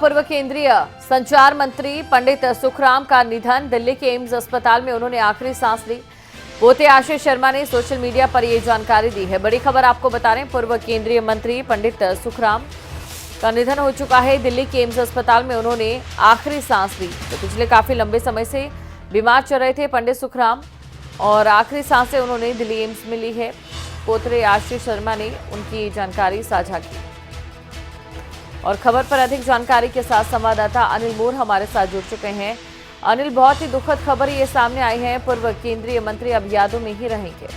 पूर्व केंद्रीय संचार मंत्री पंडित सुखराम का निधन। दिल्ली के एम्स अस्पताल में उन्होंने आखिरी सांस ली। पोते आशीष शर्मा ने सोशल मीडिया पर यह जानकारी दी है। बड़ी खबर आपको बता रहे हैं, पूर्व केंद्रीय मंत्री पंडित सुखराम का निधन हो चुका है। दिल्ली के एम्स अस्पताल में उन्होंने आखिरी सांस ली। तो पिछले काफी लंबे समय से बीमार चल रहे थे पंडित सुखराम और आखिरी सांसें उन्होंने दिल्ली एम्स में ली है। पोते आशीष शर्मा ने उनकी जानकारी साझा की। और खबर पर अधिक जानकारी के साथ संवाददाता अनिल मोर हमारे साथ जुड़ चुके हैं। अनिल, बहुत ही दुखद खबर ये सामने आई है, पूर्व केंद्रीय मंत्री अब यादों में ही रहेंगे।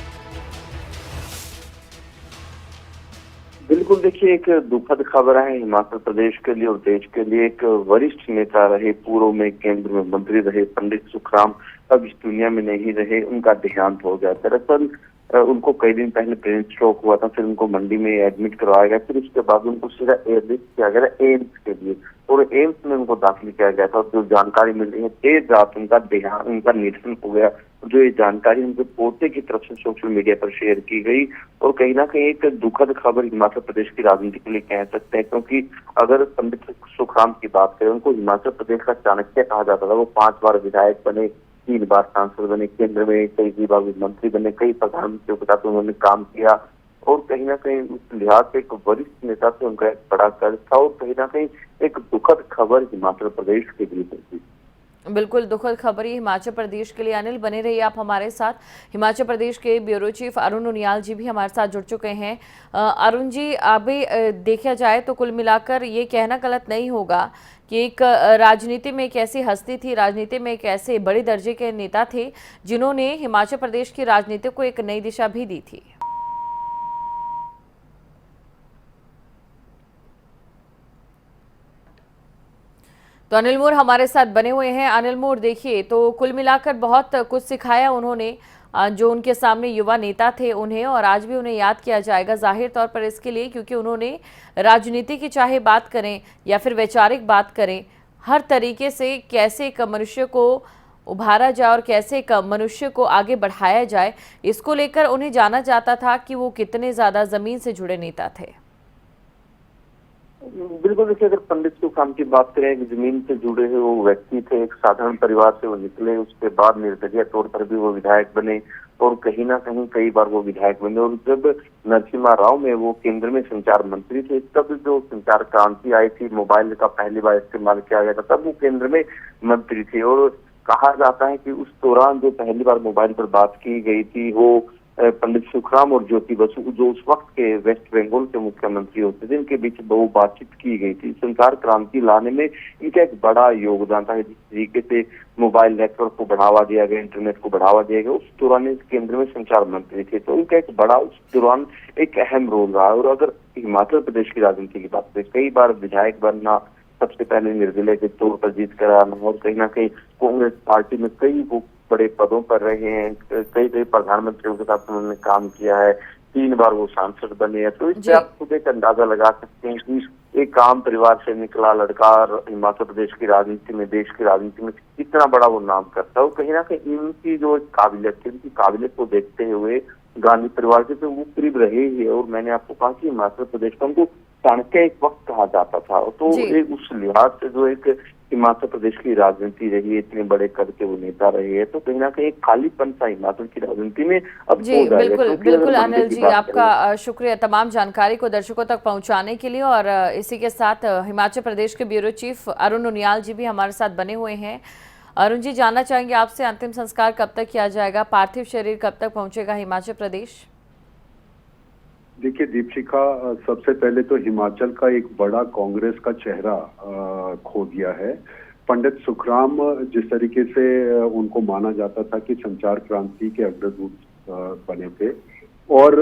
बिल्कुल, देखिए एक दुखद खबर है हिमाचल प्रदेश के लिए और देश के लिए। एक वरिष्ठ नेता रहे, पूर्व में केंद्र में मंत्री रहे पंडित सुखराम अब इस दुनिया में नहीं रहे। उनका देहांत हो गया। दरअसल उनको कई दिन पहले ब्रेन स्ट्रोक हुआ था, फिर उनको मंडी में एडमिट करवाया गया, फिर उसके बाद उनको सीधा एडमिट किया गया एम्स के लिए और एम्स में उनको दाखिल किया गया था। जो जानकारी मिल रही है, देर रात उनका देहांत, उनका निधन हो गया। जो ये जानकारी उनके पोते की तरफ से सोशल मीडिया पर शेयर की गई और कहीं ना कहीं एक दुखद खबर हिमाचल प्रदेश की राजनीति के लिए कह सकते हैं, क्योंकि अगर पंडित सुखराम की बात करें, उनको हिमाचल प्रदेश का चाणक्य कहा जाता था। वो 5 बार विधायक बने, 3 बार सांसद बने, केंद्र में कई बार मंत्री बने, कई प्रधानमंत्रियों के साथ उन्होंने काम किया और कहीं ना कहीं उस लिहाज से एक वरिष्ठ नेता से उनका एक बड़ा कर्ज था और कहीं ना कहीं एक दुखद खबर हिमाचल प्रदेश के लिए थी। बिल्कुल दुखद खबर ही हिमाचल प्रदेश के लिए। अनिल, बने रहिए आप हमारे साथ। हिमाचल प्रदेश के ब्यूरो चीफ अरुण उनियाल जी भी हमारे साथ जुड़ चुके हैं। अरुण जी, अभी देखा जाए तो कुल मिलाकर ये कहना गलत नहीं होगा कि एक राजनीति में एक ऐसी हस्ती थी, राजनीति में एक ऐसे बड़े दर्जे के नेता थे जिन्होंने हिमाचल प्रदेश की राजनीति को एक नई दिशा भी दी थी। तो अनिल मोर हमारे साथ बने हुए हैं। अनिल मोर, देखिए तो कुल मिलाकर बहुत कुछ सिखाया उन्होंने, जो उनके सामने युवा नेता थे उन्हें, और आज भी उन्हें याद किया जाएगा जाहिर तौर पर इसके लिए, क्योंकि उन्होंने राजनीति की चाहे बात करें या फिर वैचारिक बात करें, हर तरीके से कैसे एक मनुष्य को उभारा जाए और कैसे एक मनुष्य को आगे बढ़ाया जाए, इसको लेकर उन्हें जाना जाता था कि वो कितने ज़्यादा ज़मीन से जुड़े नेता थे। बिल्कुल, देखिए अगर पंडित सुखराम की बात करें, एक जमीन से जुड़े हुए वो व्यक्ति थे। एक साधारण परिवार से वो निकले, उसके बाद निर्दलीय तौर पर भी वो विधायक बने और कहीं ना कहीं कई बार वो विधायक बने। और जब नरसिम्हा राव में वो केंद्र में संचार मंत्री थे, तब जो संचार क्रांति आई थी, मोबाइल का पहली बार इस्तेमाल किया गया था, तब वो केंद्र में मंत्री थे। और कहा जाता है कि उस दौरान जो पहली बार मोबाइल पर बात की गई थी, वो पंडित सुखराम और ज्योति बसु, जो उस वक्त के वेस्ट बंगाल के मुख्यमंत्री होते थे, इनके बीच वो बातचीत की गई थी। संचार क्रांति लाने में इनका एक बड़ा योगदान था। जिस तरीके से मोबाइल नेटवर्क को बढ़ावा दिया गया, इंटरनेट को बढ़ावा दिया गया, उस दौरान इस केंद्र में संचार मंत्री थे, तो इनका एक बड़ा उस दौरान एक अहम रोल रहा। और अगर हिमाचल प्रदेश की राजनीति की बात करें, कई बार विधायक बनना, सबसे पहले निर्दलीय के तौर पर जीत कर आना और कहीं ना कहीं कांग्रेस पार्टी में कई बड़े पदों पर रहे हैं, कई प्रधानमंत्रियों के साथ उन्होंने काम किया है, 3 बार वो सांसद बने हैं। तो इससे आप खुद एक अंदाजा लगा सकते हैं कि एक आम परिवार से निकला लड़का हिमाचल प्रदेश की राजनीति में, देश की राजनीति में इतना बड़ा वो नाम करता है। और कहीं ना कहीं इनकी जो काबिलियत थी, उनकी काबिलियत को देखते हुए गांधी परिवार से तो वो करीब रहे ही। और मैंने आपको कहा कि हिमाचल प्रदेश का उनको चाणक्य एक वक्त कहा जाता था। तो एक उस लिहाज से जो एक हिमाचल प्रदेश की राजनीति रही है, इतने बड़े कद के वो नेता रहे हैं, तो कहीं ना कहीं खालीपन सा हिमाचल की राजनीति में अब जी बिल्कुल अनिल जी, आपका शुक्रिया तमाम जानकारी को दर्शकों तक पहुंचाने के लिए। और इसी के साथ हिमाचल प्रदेश के ब्यूरो चीफ अरुण उनियाल जी भी हमारे साथ बने हुए हैं। अरुण जी, जानना चाहेंगे आपसे, अंतिम संस्कार कब तक किया जाएगा, पार्थिव शरीर कब तक पहुंचेगा हिमाचल प्रदेश? देखिए दीपशिखा, सबसे पहले तो हिमाचल का एक बड़ा कांग्रेस का चेहरा खो दिया है। पंडित सुखराम जिस तरीके से उनको माना जाता था कि संचार क्रांति के अग्रदूत बने थे, और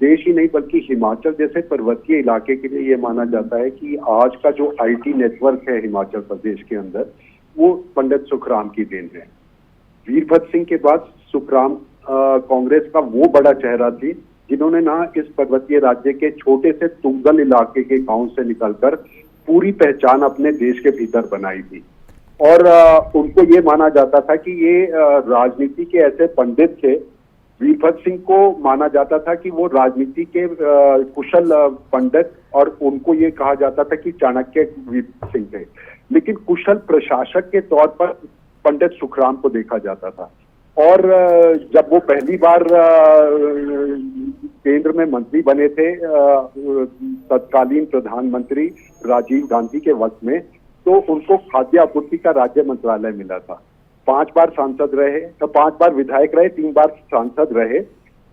देश ही नहीं बल्कि हिमाचल जैसे पर्वतीय इलाके के लिए ये माना जाता है कि आज का जो आईटी नेटवर्क है हिमाचल प्रदेश के अंदर, वो पंडित सुखराम की देन है। वीरभद्र सिंह के बाद सुखराम कांग्रेस का वो बड़ा चेहरा थी जिन्होंने ना इस पर्वतीय राज्य के छोटे से तुंगल इलाके के गांव से निकलकर पूरी पहचान अपने देश के भीतर बनाई थी। और उनको ये माना जाता था कि ये राजनीति के ऐसे पंडित थे वीरभद्र सिंह को माना जाता था कि वो राजनीति के कुशल पंडित, और उनको ये कहा जाता था कि चाणक्य वीरभद्र सिंह थे। लेकिन कुशल प्रशासक के तौर पर पंडित सुखराम को देखा जाता था। और जब वो पहली बार केंद्र में मंत्री बने थे तत्कालीन प्रधानमंत्री राजीव गांधी के वक्त में, तो उनको खाद्य आपूर्ति का राज्य मंत्रालय मिला था। 5 बार सांसद रहे, तो 5 बार विधायक रहे, 3 बार सांसद रहे।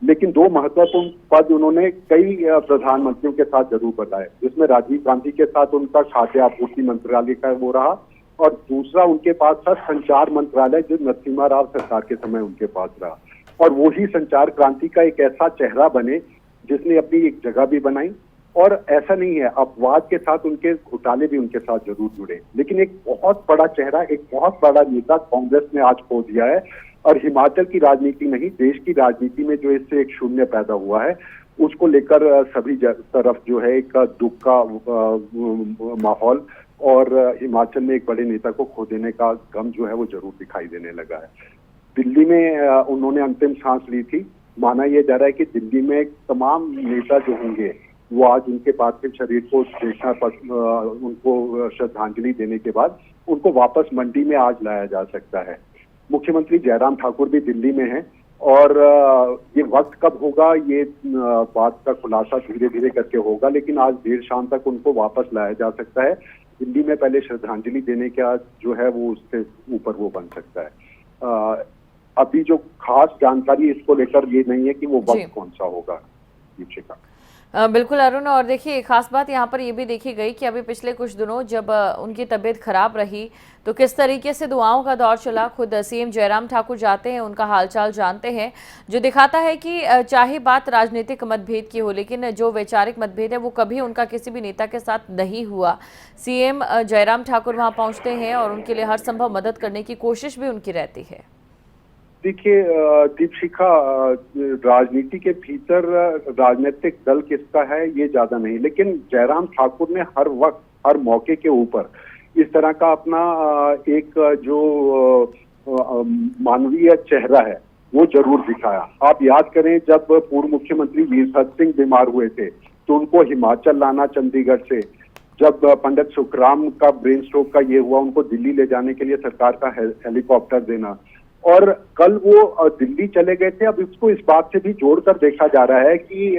लेकिन 2 महत्वपूर्ण पद उन्होंने कई प्रधानमंत्रियों के साथ जरूर बताए, जिसमें राजीव गांधी के साथ उनका खाद्य आपूर्ति मंत्रालय का वो रहा, और दूसरा उनके पास था संचार मंत्रालय, जो नरसिम्हा राव सरकार के समय उनके पास रहा। और वो ही संचार क्रांति का एक ऐसा चेहरा बने जिसने अपनी एक जगह भी बनाई। और ऐसा नहीं है, अपवाद के साथ उनके घोटाले भी उनके साथ जरूर जुड़े, लेकिन एक बहुत बड़ा चेहरा, एक बहुत बड़ा नेता कांग्रेस ने आज खो दिया है। और हिमाचल की राजनीति नहीं, देश की राजनीति में जो इससे एक शून्य पैदा हुआ है, उसको लेकर सभी तरफ जो है एक दुख का माहौल, और हिमाचल में एक बड़े नेता को खो देने का गम जो है वो जरूर दिखाई देने लगा है। दिल्ली में उन्होंने अंतिम सांस ली थी। माना यह जा रहा है कि दिल्ली में तमाम नेता जो होंगे वो आज उनके पार्थिव शरीर को देखना, उनको श्रद्धांजलि देने के बाद उनको वापस मंडी में आज लाया जा सकता है। मुख्यमंत्री जयराम ठाकुर भी दिल्ली में हैं, और ये वक्त कब होगा ये बात का खुलासा धीरे धीरे करके होगा, लेकिन आज देर शाम तक उनको वापस लाया जा सकता है। दिल्ली में पहले श्रद्धांजलि देने का जो है वो उससे ऊपर वो बन सकता है। अभी जो खास जानकारी इसको लेकर ये नहीं है कि वो वक्त कौन सा होगा। दीपिका, बिल्कुल अरुण, और देखिए खास बात यहाँ पर ये भी देखी गई कि अभी पिछले कुछ दिनों जब उनकी तबीयत खराब रही तो किस तरीके से दुआओं का दौर चला। खुद सीएम जयराम ठाकुर जाते हैं, उनका हालचाल जानते हैं, जो दिखाता है कि चाहे बात राजनीतिक मतभेद की हो, लेकिन जो वैचारिक मतभेद है वो कभी उनका किसी भी नेता के साथ नहीं हुआ। सीएम जयराम ठाकुर वहाँ पहुँचते हैं और उनके लिए हर संभव मदद करने की कोशिश भी उनकी रहती है। देखिए दीपशिखा, राजनीति के भीतर राजनीतिक दल किसका है ये ज्यादा नहीं, लेकिन जयराम ठाकुर ने हर वक्त हर मौके के ऊपर इस तरह का अपना एक जो मानवीय चेहरा है वो जरूर दिखाया। आप याद करें, जब पूर्व मुख्यमंत्री वीरभद्र सिंह बीमार हुए थे तो उनको हिमाचल लाना चंडीगढ़ से, जब पंडित सुखराम का ब्रेन स्ट्रोक का ये हुआ, उनको दिल्ली ले जाने के लिए सरकार का हेलीकॉप्टर देना, और कल वो दिल्ली चले गए थे। अब इसको इस बात से भी जोड़कर देखा जा रहा है कि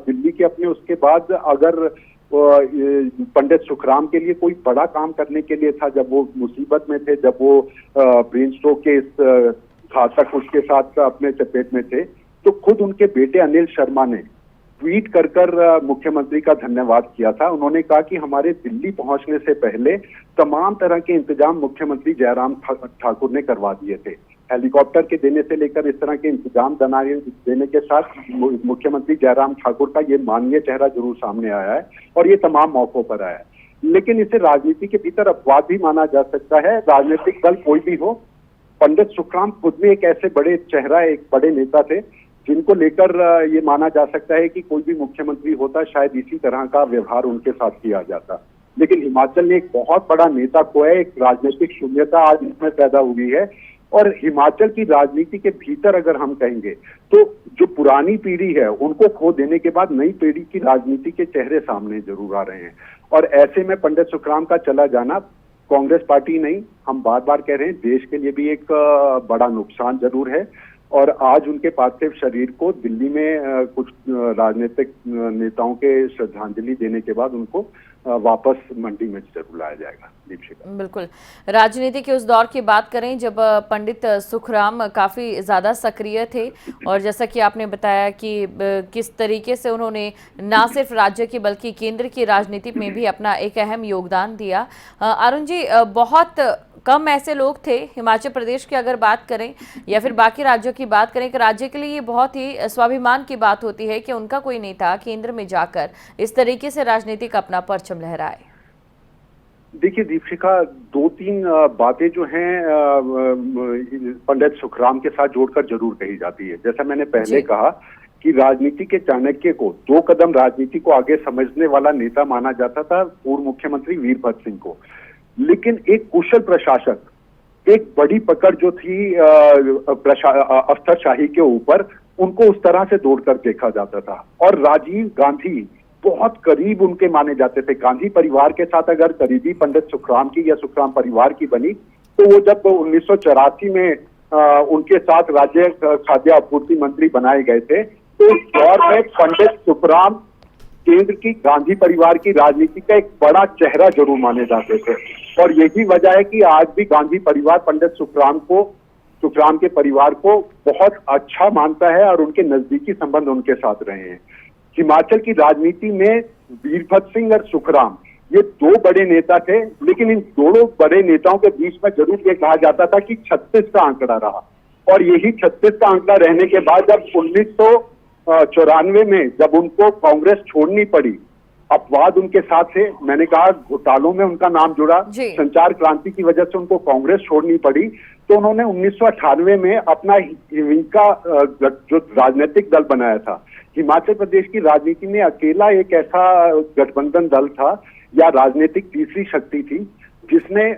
दिल्ली के अपने उसके बाद अगर पंडित सुखराम के लिए कोई बड़ा काम करने के लिए था, जब वो मुसीबत में थे, जब वो ब्रेन स्ट्रोक के इस घातक उसके साथ अपने चपेट में थे, तो खुद उनके बेटे अनिल शर्मा ने ट्वीट कर मुख्यमंत्री का धन्यवाद किया था। उन्होंने कहा कि हमारे दिल्ली पहुंचने से पहले तमाम तरह के इंतजाम मुख्यमंत्री जयराम ठाकुर ने करवा दिए थे। हेलीकॉप्टर के देने से लेकर इस तरह के इंतजाम देने के साथ मुख्यमंत्री जयराम ठाकुर का ये माननीय चेहरा जरूर सामने आया है, और ये तमाम मौकों पर आया है। लेकिन इसे राजनीति के भीतर अपवाद भी माना जा सकता है। राजनीतिक दल कोई भी हो, पंडित सुखराम खुद में एक ऐसे बड़े चेहरा, एक बड़े नेता थे जिनको लेकर ये माना जा सकता है कि कोई भी मुख्यमंत्री होता शायद इसी तरह का व्यवहार उनके साथ किया जाता। लेकिन हिमाचल ने एक बहुत बड़ा नेता खोया, एक राजनीतिक शून्यता आज इसमें पैदा हुई है। और हिमाचल की राजनीति के भीतर अगर हम कहेंगे तो जो पुरानी पीढ़ी है उनको खो देने के बाद नई पीढ़ी की राजनीति के चेहरे सामने जरूर आ रहे हैं। और ऐसे में पंडित सुखराम का चला जाना कांग्रेस पार्टी नहीं, हम बार बार कह रहे हैं, देश के लिए भी एक बड़ा नुकसान जरूर है। और आज उनके पार्थिव शरीर को दिल्ली में कुछ राजनीतिक नेताओं के श्रद्धांजलि देने के बाद उनको वापस मंडी में जरूर लाया जाएगा। दीपिका, बिल्कुल, राजनीति के उस दौर की बात करें जब पंडित सुखराम काफ़ी ज़्यादा सक्रिय थे, और जैसा कि आपने बताया कि किस तरीके से उन्होंने ना सिर्फ राज्य की बल्कि केंद्र की राजनीति में भी अपना एक अहम योगदान दिया। अरुण जी, बहुत कम ऐसे लोग थे हिमाचल प्रदेश की अगर बात करें या फिर बाकी राज्यों की बात करें कि राज्य के लिए ये बहुत ही स्वाभिमान की बात होती है कि उनका कोई नेता केंद्र में जाकर इस तरीके से राजनीति का अपना परचम लहराए। देखिए दीपिका, 2-3 बातें जो हैं पंडित सुखराम के साथ जोड़कर जरूर कही जाती है। जैसा मैंने पहले कहा कि राजनीति के चाणक्य को 2 कदम राजनीति को आगे समझने वाला नेता माना जाता था पूर्व मुख्यमंत्री वीरभद्र सिंह को। लेकिन एक कुशल प्रशासक, एक बड़ी पकड़ जो थी अफसरशाही के ऊपर, उनको उस तरह से दौड़कर देखा जाता था। और राजीव गांधी बहुत करीब उनके माने जाते थे। गांधी परिवार के साथ अगर करीबी पंडित सुखराम की या सुखराम परिवार की बनी, तो वो जब 1984 में उनके साथ राज्य खाद्य आपूर्ति मंत्री बनाए गए थे, तो उस दौर में पंडित सुखराम केंद्र की गांधी परिवार की राजनीति का एक बड़ा चेहरा जरूर माने जाते थे। और यही वजह है कि आज भी गांधी परिवार पंडित सुखराम के परिवार को बहुत अच्छा मानता है और उनके नजदीकी संबंध उनके साथ रहे हैं। हिमाचल की राजनीति में वीरभद्र सिंह और सुखराम ये दो बड़े नेता थे, लेकिन इन दोनों बड़े नेताओं के बीच में जरूर ये कहा जाता था कि 36 का आंकड़ा रहा। और यही 36 का आंकड़ा रहने के बाद जब 1994 में जब उनको कांग्रेस छोड़नी पड़ी, अपवाद उनके साथ थे, मैंने कहा घोटालों में उनका नाम जुड़ा, संचार क्रांति की वजह से उनको कांग्रेस छोड़नी पड़ी, तो उन्होंने 1998 में अपना हिविंका जो राजनीतिक दल बनाया था। हिमाचल प्रदेश की राजनीति में अकेला एक ऐसा गठबंधन दल था या राजनीतिक तीसरी शक्ति थी जिसने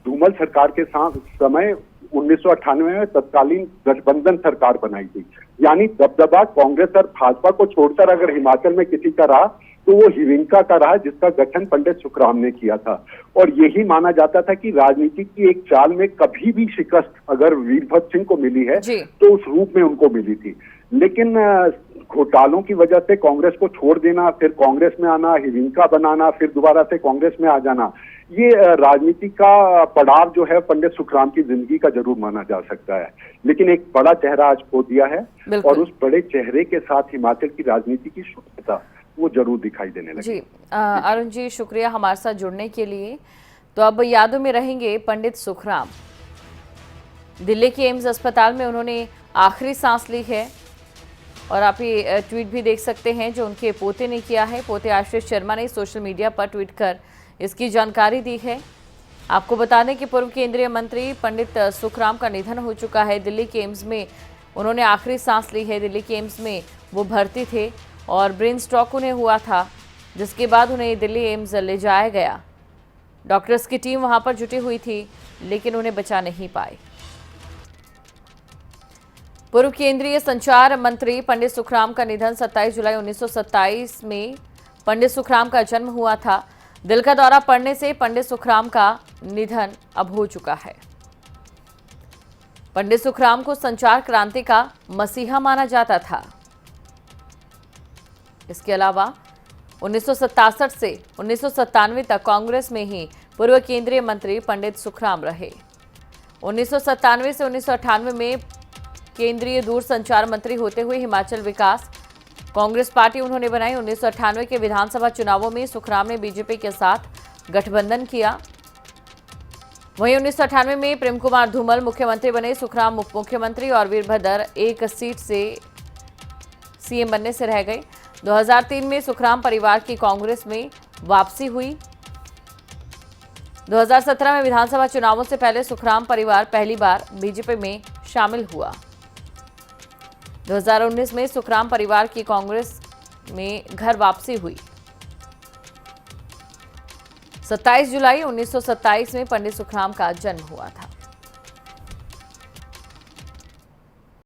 धूमल सरकार के समय 1998 में तत्कालीन गठबंधन सरकार बनाई थी। यानी दबदबा कांग्रेस और भाजपा को छोड़कर अगर हिमाचल में किसी का रहा तो वो हिविंका का रहा, जिसका गठन पंडित सुखराम ने किया था। और यही माना जाता था कि राजनीति की एक चाल में कभी भी शिकस्त अगर वीरभद्र सिंह को मिली है तो उस रूप में उनको मिली थी। लेकिन घोटालों की वजह से कांग्रेस को छोड़ देना, फिर कांग्रेस में आना, हिविंका बनाना, फिर दोबारा से कांग्रेस में आ जाना, ये राजनीति का पड़ाव जो है पंडित सुखराम की जिंदगी का जरूर माना जा सकता है। लेकिन एक बड़ा चेहरा आज खो दिया है और उस बड़े चेहरे के साथ हिमाचल की राजनीति की शून्यता वो जरूर दिखाई देने लगी। जी अरुण जी, शुक्रिया हमारे साथ जुड़ने के लिए। तो अब यादों में रहेंगे पंडित सुखराम। दिल्ली के एम्स अस्पताल में उन्होंने आखिरी सांस ली है और आप ये ट्वीट भी देख सकते हैं जो उनके पोते ने किया है। पोते आशीष शर्मा ने सोशल मीडिया पर ट्वीट कर इसकी जानकारी दी है। आपको बता दें कि पूर्व केंद्रीय मंत्री पंडित सुखराम का निधन हो चुका है। दिल्ली के एम्स में उन्होंने आखिरी सांस ली है। दिल्ली के एम्स में वो भर्ती थे और ब्रेन स्ट्रोक उन्हें हुआ था, जिसके बाद उन्हें दिल्ली एम्स ले जाया गया। डॉक्टर्स की टीम वहां पर जुटी हुई थी, लेकिन उन्हें बचा नहीं पाई। पूर्व केंद्रीय संचार मंत्री पंडित सुखराम का निधन 27 जुलाई 1927 में पंडित सुखराम का जन्म हुआ था। दिल का दौरा पड़ने से पंडित सुखराम का निधन अब हो चुका है। पंडित सुखराम को संचार क्रांति का मसीहा माना जाता था। इसके अलावा 1967 से 1997 तक कांग्रेस में ही पूर्व केंद्रीय मंत्री पंडित सुखराम रहे। 1997 से 1998 में केंद्रीय दूरसंचार मंत्री होते हुए हिमाचल विकास कांग्रेस पार्टी उन्होंने बनाई। 1998 के विधानसभा चुनावों में सुखराम ने बीजेपी के साथ गठबंधन किया। वहीं 1998 में प्रेम कुमार धूमल मुख्यमंत्री बने। सुखराम उप मुख्यमंत्री और वीरभद्र एक सीट से सीएम बनने से रह गए। 2003 में सुखराम परिवार की कांग्रेस में वापसी हुई। 2017 में विधानसभा चुनावों से पहले सुखराम परिवार पहली बार बीजेपी में शामिल हुआ। 2019 में सुखराम परिवार की कांग्रेस में घर वापसी हुई। 27 जुलाई 1927 में पंडित सुखराम का जन्म हुआ था।